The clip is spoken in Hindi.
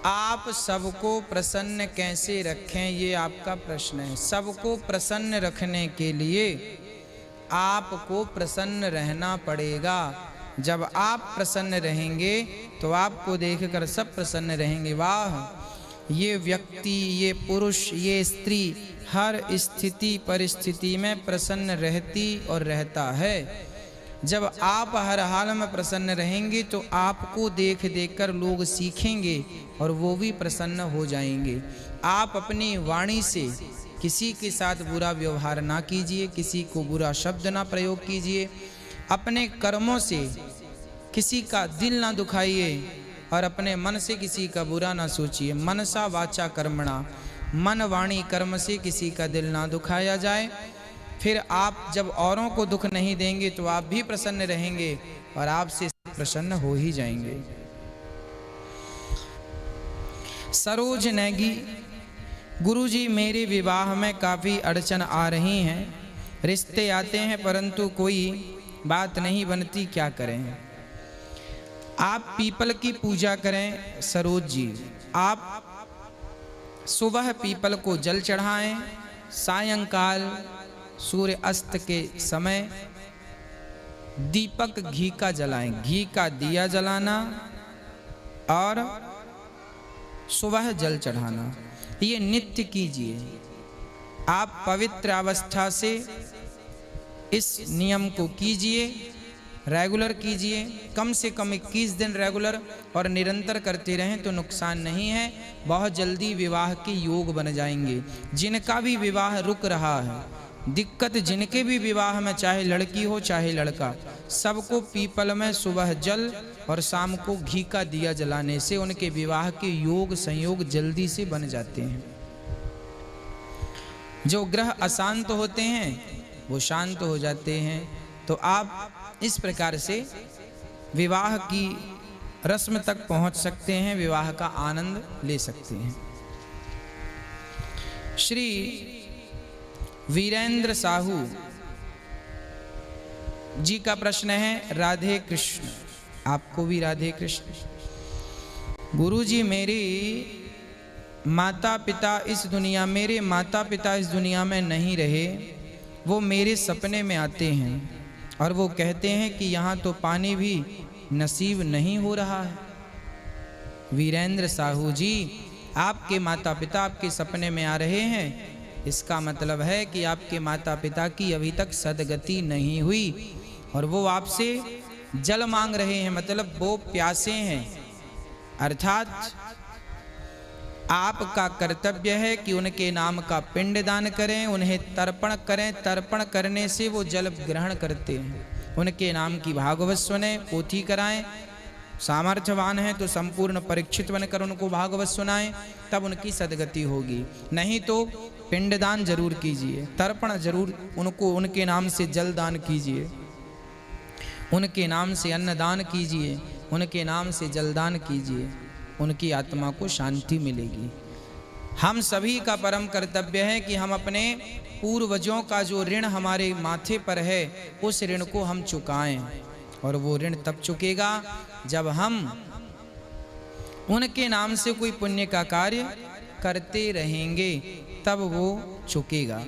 आप सबको प्रसन्न कैसे रखें, ये आपका प्रश्न है। सबको प्रसन्न रखने के लिए आपको प्रसन्न रहना पड़ेगा। जब आप प्रसन्न रहेंगे तो आपको देखकर सब प्रसन्न रहेंगे। वाह, ये व्यक्ति, ये पुरुष, ये स्त्री हर स्थिति परिस्थिति में प्रसन्न रहती और रहता है। जब आप हर हाल में प्रसन्न रहेंगे तो आपको देख देखकर लोग सीखेंगे और वो भी प्रसन्न हो जाएंगे। आप अपनी वाणी से किसी के साथ बुरा व्यवहार ना कीजिए, किसी को बुरा शब्द ना प्रयोग कीजिए। अपने कर्मों से किसी का दिल ना दुखाइए और अपने मन से किसी का बुरा ना सोचिए। मनसा वाचा कर्मणा, मन वाणी कर्म से किसी का दिल ना दुखाया जाए। फिर आप जब औरों को दुख नहीं देंगे तो आप भी प्रसन्न रहेंगे और आपसे प्रसन्न हो ही जाएंगे। सरोज नेगी, गुरुजी मेरे विवाह में काफ़ी अड़चन आ रही हैं। रिश्ते आते हैं परंतु कोई बात नहीं बनती, क्या करें? आप पीपल की पूजा करें सरोज जी। आप सुबह पीपल को जल चढ़ाएं, सायंकाल सूर्य अस्त के समय दीपक घी का जलाएं, घी का दिया जलाना और सुबह जल चढ़ाना, ये नित्य कीजिए। आप पवित्र अवस्था से इस नियम को कीजिए, रेगुलर कीजिए। कम से कम 21 दिन रेगुलर और निरंतर करते रहें तो नुकसान नहीं है। बहुत जल्दी विवाह के योग बन जाएंगे। जिनका भी विवाह रुक रहा है, दिक्कत जिनके भी विवाह में, चाहे लड़की हो चाहे लड़का, सबको पीपल में सुबह जल और शाम को घी का दिया जलाने से उनके विवाह के योग संयोग जल्दी से बन जाते हैं। जो ग्रह अशांत होते हैं वो शांत हो जाते हैं। तो आप इस प्रकार से विवाह की रस्म तक पहुंच सकते हैं, विवाह का आनंद ले सकते हैं। श्री वीरेंद्र साहू जी का प्रश्न है, राधे कृष्ण। आपको भी राधे कृष्ण। गुरुजी मेरे माता पिता इस दुनिया में नहीं रहे। वो मेरे सपने में आते हैं और वो कहते हैं कि यहाँ तो पानी भी नसीब नहीं हो रहा है। वीरेंद्र साहू जी, आपके माता पिता आपके सपने में आ रहे हैं, इसका मतलब है कि आपके माता पिता की अभी तक सदगति नहीं हुई और वो आपसे जल मांग रहे हैं, मतलब वो प्यासे हैं। अर्थात आपका कर्तव्य है कि उनके नाम का पिंड दान करें, उन्हें तर्पण करें। तर्पण करने से वो जल ग्रहण करते हैं। उनके नाम की भागवत सुने, पोथी कराएं। सामर्थ्यवान है तो संपूर्ण परीक्षित बनकर उनको भागवत सुनाएं, तब उनकी सदगति होगी। नहीं तो पिंडदान जरूर कीजिए, तर्पण जरूर, उनको उनके नाम से जल दान कीजिए, उनके नाम से अन्नदान कीजिए, उनके नाम से जलदान कीजिए। उनकी आत्मा को शांति मिलेगी। हम सभी का परम कर्तव्य है कि हम अपने पूर्वजों का जो ऋण हमारे माथे पर है उस ऋण को हम चुकाएं, और वो ऋण तब चुकेगा जब हम उनके नाम से कोई पुण्य का कार्य करते रहेंगे, तब वो चुकेगा।